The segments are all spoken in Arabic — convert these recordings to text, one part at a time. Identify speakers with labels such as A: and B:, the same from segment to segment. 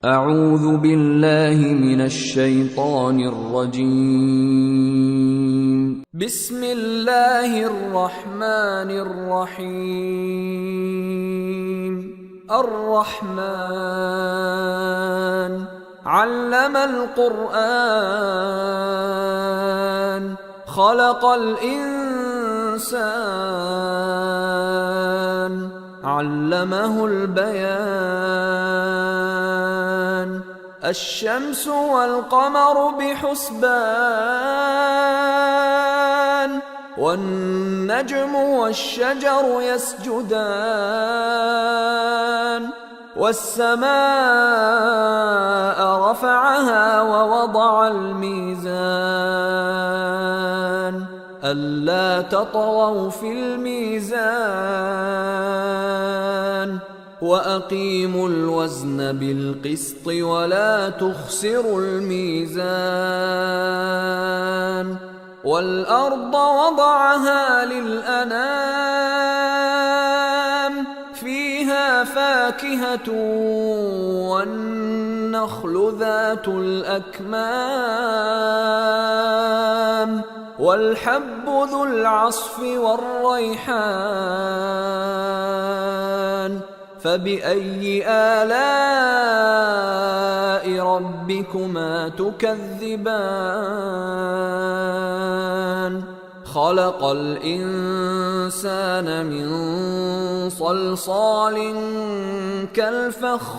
A: أعوذ بالله من الشيطان الرجيم. بسم الله الرحمن الرحيم. الرحمن علم القرآن خلق الإنسان علمه البيان الشمس والقمر بحسبان والنجم والشجر يسجدان والسماء رفعها ووضع الميزان ألا تطغوا في الميزان وأقيموا الوزن بالقسط ولا تخسروا الميزان والأرض وضعها للأنام فيها فاكهة والنخل ذات الأكمام والحب ذو العصف والريحان فبأي آلاء ربكما تكذبان خلق الإنسان من صلصال كالفخار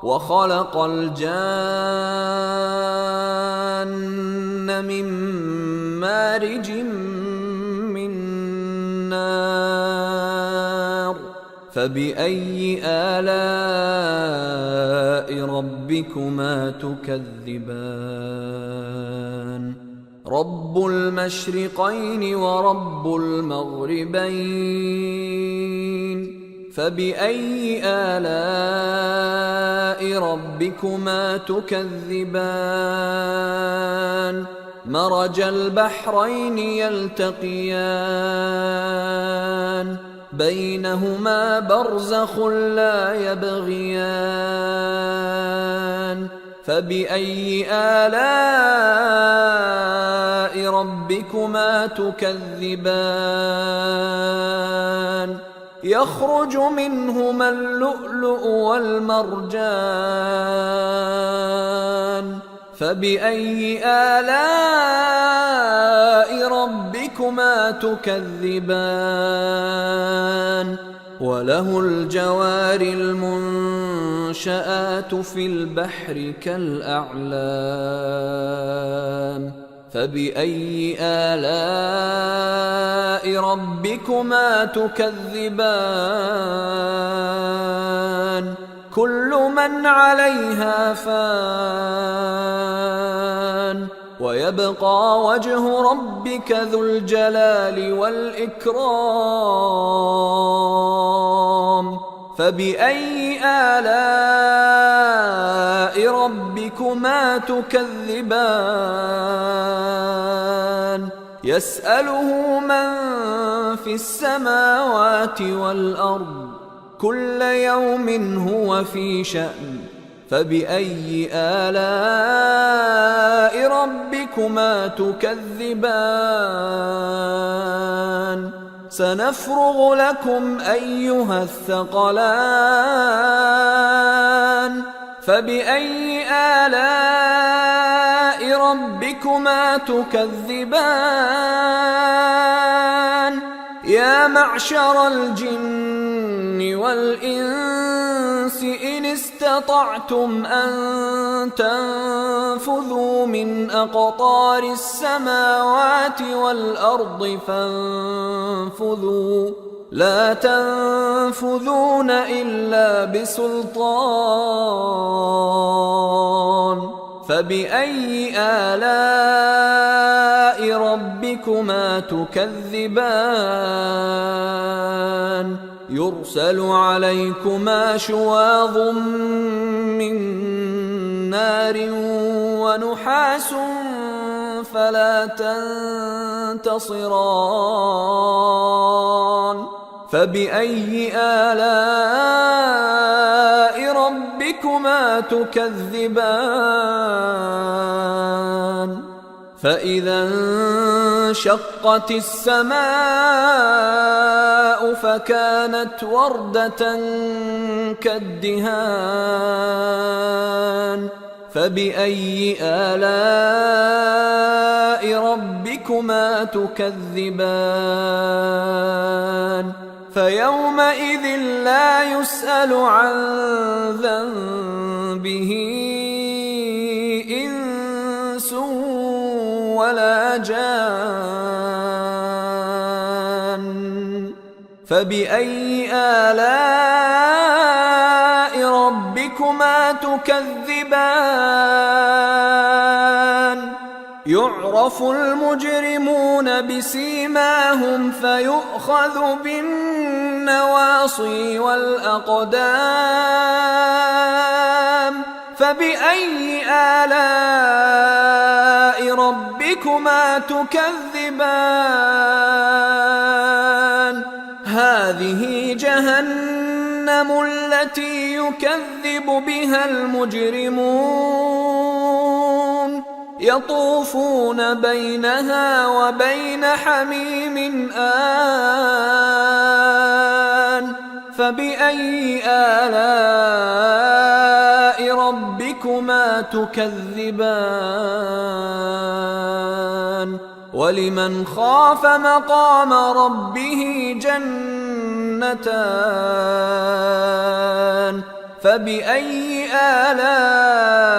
A: وخلق الجان من مارج من نار فبأي آلاء ربكما تكذبان رب المشرقين ورب المغربين فبأي آلاء ربكما تكذبان مرج البحرين يلتقيان بينهما برزخ لا يبغيان فبأي آلاء ربكما تكذبان يخرج منهما اللؤلؤ والمرجان فبأي آلاء ربكما تكذبان وله الجوار المنشآت في البحر كالأعلام فبأي آلاء ربكما تكذبان كل من عليها فان ويبقى وجه ربك ذو الجلال والإكرام فبأي آلاء ربكما تكذبان يسأله من في السماوات والأرض كل يوم هو في شأن فبأي آلاء ربكما تكذبان سنفرغ لكم أيها الثقلان فبأي آلاء ربكما تكذبان يا معشر الجن والإنس إن استطعتم أن تنفذوا من أقطار السماوات والأرض فانفذوا لا تنفذون إلا بسلطان فبأي آلاء ربكما تكذبان يرسل عليكما شواظ من نار ونحاس فلا تنتصران فبأي آلاء ربكما تكذبان فإذا انشقت السماء فكانت وردة كالدهان فبأي آلاء ربكما تكذبان فيومئذ لا يسأل عن ذنبه إنس ولا جان فبأي آلاء ربكما تكذبان يعرف المجرمون بسيماهم فيؤخذ بالنواصي والأقدام فبأي آلاء ربكما تكذبان هذه جهنم التي يكذب بها المجرمون يطوفون بينها وبين حميم آن فبأي آلاء ربكما تكذبان ولمن خاف مقام ربه جنتان فبأي آلاء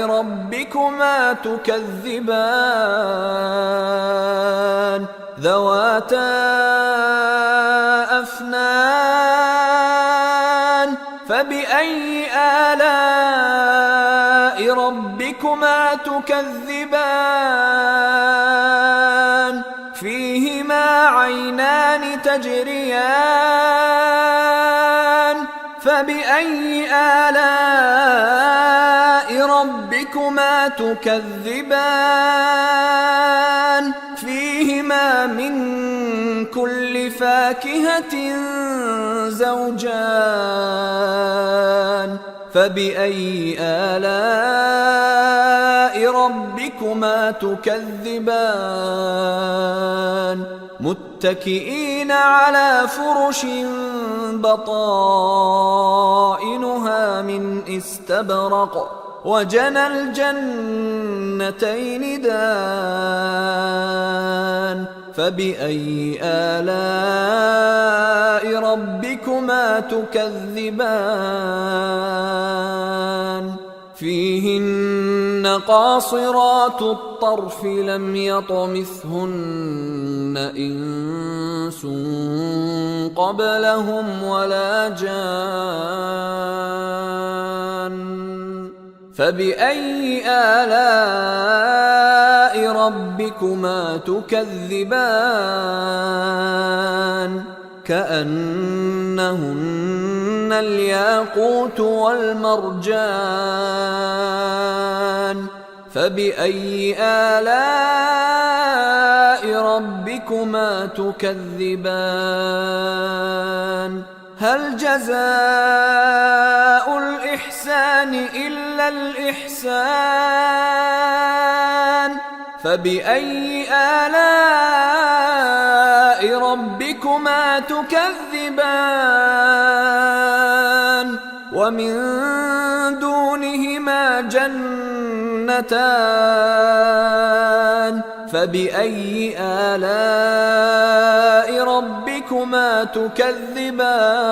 A: ربكما تكذبان ذواتا أفنان فبأي آلاء ربكما تكذبان فيهما عينان تجريان فبأي آلاء ربكما تكذبان فيهما من كل فاكهة زوجان فبأي آلاء ربكما تكذبان متكئين على فرش بطائنها من استبرق وجنى الجنتين دان فبأي آلاء ربكما تكذبان فيهن قاصرات الطرف لم يطمثهن إنس قبلهم ولا جان فبأي آلاء ربكما تكذبان كأنهن الياقوت والمرجان فبأي آلاء ربكما تكذبان هل جزاء الإحسان إلا الإحسان فبأي آلاء ربكما تكذبان ومن دونهما جنتان فبأي آلاء ربكما تكذبان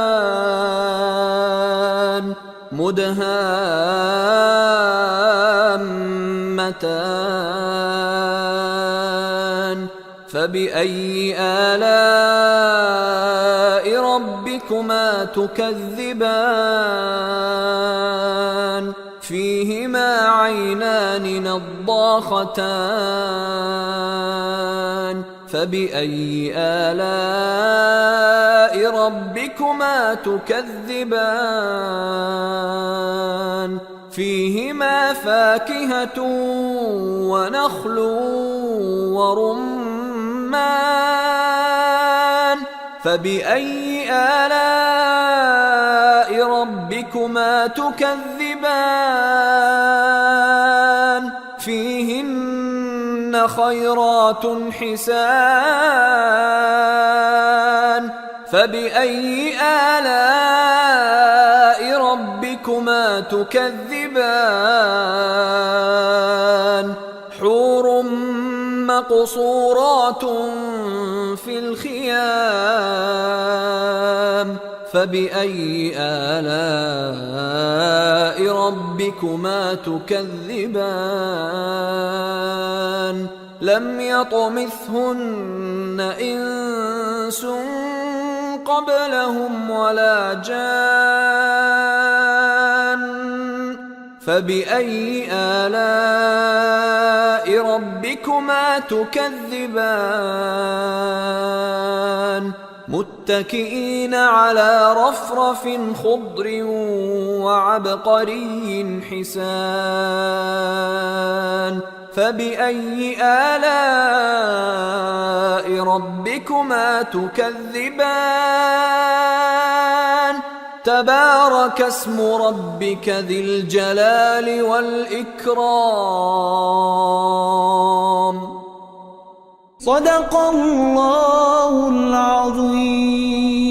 A: مدهامتان فبأي آلاء ربكما تكذبان فيهما عينان نضاختان فبأي آلاء ربكما تكذبان فيهما فاكهة ونخل ورمان فبأي آلاء ربكما ربكما تكذبان فيهن خيرات حسان فبأي آلاء ربكما تكذبان حور مقصورات في الخيام فبأي آلاء ربكما تكذبان لم يطمثهن إنس قبلهم ولا جان فبأي آلاء ربكما تكذبان متكئين على رفرف خضر وعبقري حسان فبأي آلاء ربكما تكذبان تبارك اسم ربك ذي الجلال والإكرام.
B: صدق الله العظيم.